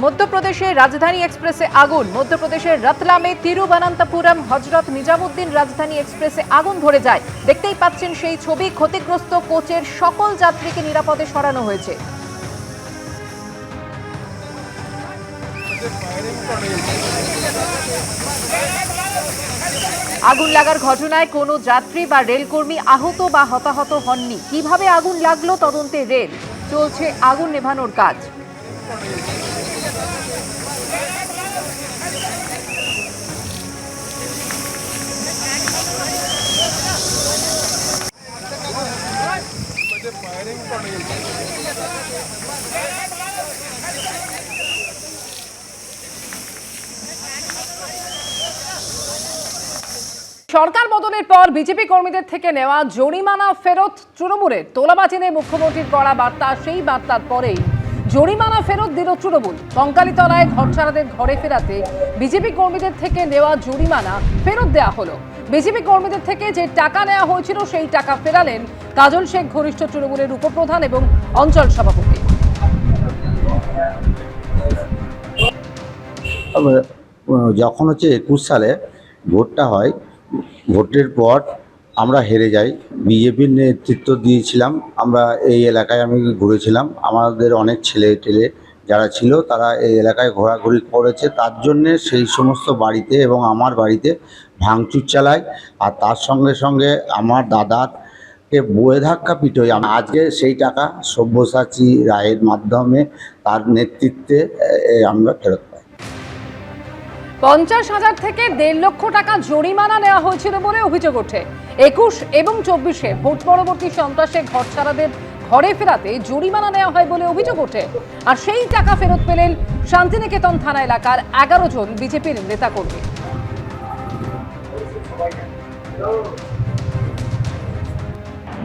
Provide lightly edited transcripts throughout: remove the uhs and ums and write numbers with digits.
মধ্যপ্রদেশের রাজধানী এক্সপ্রেসে আগুন। মধ্যপ্রদেশের রতলামে তিরুবনন্তপুরম হজরত নিজামুদ্দিন রাজধানী এক্সপ্রেসে আগুন ধরে যায়। দেখতেই পাচ্ছেন সেই ছবি। ক্ষতিগ্রস্ত কোচের সকল যাত্রীকে নিরাপদে সরানো হয়েছে। আগুন লাগার ঘটনায় কোনো যাত্রী বা রেলকর্মী আহত বা হতাহত হননি। কিভাবে আগুন লাগলো তদন্তে রেল। চলছে আগুন নেভানোর কাজ। সরকার বদলের পর বিজেপি কর্মীদের থেকে নেওয়া জরিমানা ফেরত তৃণমূলের। তোলাবাজি নিয়ে মুখ্যমন্ত্রীর কড়া বার্তা। সেই বার্তার পরেই জরিমানা ফেরত দিল তৃণমূল। কঙ্কালীতলায় ঘরছাড়াদের ঘরে ফেরাতে বিজেপি কর্মীদের থেকে নেওয়া জরিমানা ফেরত দেওয়া হলো। বিজেপি কর্মীদের থেকে যে টাকা নেওয়া হয়েছিল সেই টাকা ফেরালেন কাজল শেখ, ঘনিষ্ঠ তৃণমূলের উপপ্রধান এবং অঞ্চল সভাপতি। যখন 21 সালে ভোটটা হয়, ভোটের পর আমরা হেরে যাই। বিজেপির নেতৃত্ব দিয়েছিলাম আমরা। এই এলাকায় আমি ঘুরেছিলাম। আমাদের অনেক ছেলে টেলে যারা ছিল তারা এই এলাকায় ঘোরাঘুরি করেছে। তার জন্যে সেই সমস্ত বাড়িতে এবং আমার বাড়িতে ভাঙচুর চালায়। আর তার সঙ্গে সঙ্গে আমার দাদাকে বয়ে ধাক্কা পিটোয়। আজকে সেই টাকা সব্যসাচী রায়ের মাধ্যমে তার নেতৃত্বে আমরা ফেরত পাই। 50,000 থেকে 1.5 লক্ষ টাকা জরিমানা নেওয়া হয়েছিল বলে অভিযোগ ওঠে। 21 এবং 24-এ ভোট পরবর্তী সন্ত্রাসে ঘরছাড়াদের ঘরে ফেরাতে জরিমানা নেওয়া হয় বলে অভিযোগ ওঠে। আর সেই টাকা ফেরত পেলেন শান্তিনিকেতন থানা এলাকার 11 জন বিজেপির নেতাকর্মী।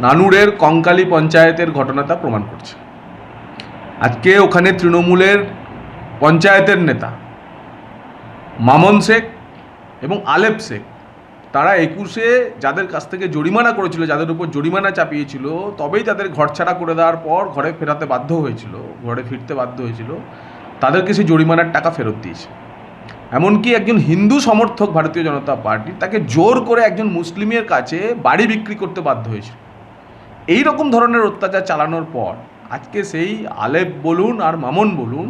নানুরের কঙ্কালী পঞ্চায়েতের ঘটনাটা প্রমাণ করছে। আজকে ওখানে তৃণমূলের পঞ্চায়েতের নেতা মামন শেখ এবং আলেপ শেখ, তারা 21-এ যাদের কাছ থেকে জরিমানা করেছিল, যাদের উপর জরিমানা চাপিয়েছিল, তবেই তাদের ঘরছাড়া করে দেওয়ার পর ঘরে ফিরতে বাধ্য হয়েছিল, তাদেরকে সেই জরিমানার টাকা ফেরত দিয়েছে। এমনকি একজন হিন্দু সমর্থক ভারতীয় জনতা পার্টি, তাকে জোর করে একজন মুসলিমের কাছে বাড়ি বিক্রি করতে বাধ্য হয়েছিল। এই রকম ধরনের অত্যাচার চালানোর পর আজকে সেই আলেপ বলুন আর মামন বলুন,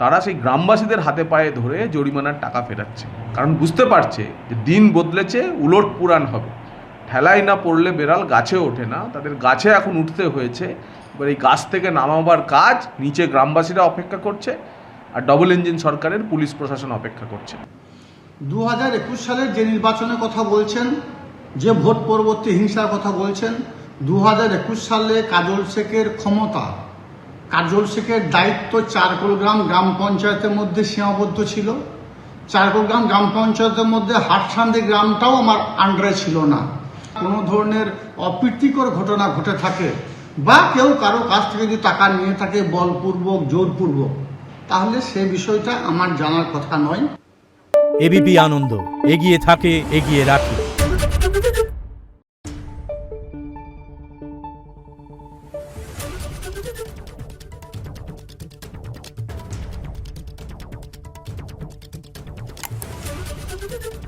তারা সেই গ্রামবাসীদের হাতে পায়ে ধরে জরিমানার টাকা ফেরাচ্ছে। কারণ বুঝতে পারছে যে দিন বদলেছে, উলট পুরাণ হবে। ঠেলায় না পড়লে বেড়াল গাছে ওঠে না, তাদের গাছে এখন উঠতে হয়েছে। এবার এই গাছ থেকে নামাবার কাজ নিচে গ্রামবাসীরা অপেক্ষা করছে, আর ডবল ইঞ্জিন সরকারের পুলিশ প্রশাসন অপেক্ষা করছে। 2021 সালের যে নির্বাচনের কথা বলছেন, যে ভোট পরবর্তী হিংসার কথা বলছেন, 2021 সালে কাজল শেখের ক্ষমতা, কাজল শেখের দায়িত্ব চারকোলগ্রাম গ্রাম পঞ্চায়েতের মধ্যে সীমাবদ্ধ ছিল। চারকোলগ্রাম গ্রাম পঞ্চায়েতের মধ্যে হাটসান্দি গ্রামটাও আমার আন্ডারে ছিল না। কোনো ধরনের অপ্রীতিকর ঘটনা ঘটে থাকে বা কেউ কারো কাছ থেকে যদি টাকা নিয়ে থাকে বলপূর্বক, জোরপূর্বক, তাহলে সে বিষয়টা আমার জানার কথা নয়। এবিপি আনন্দ, এগিয়ে থাকে, এগিয়ে রাখে। Thank you.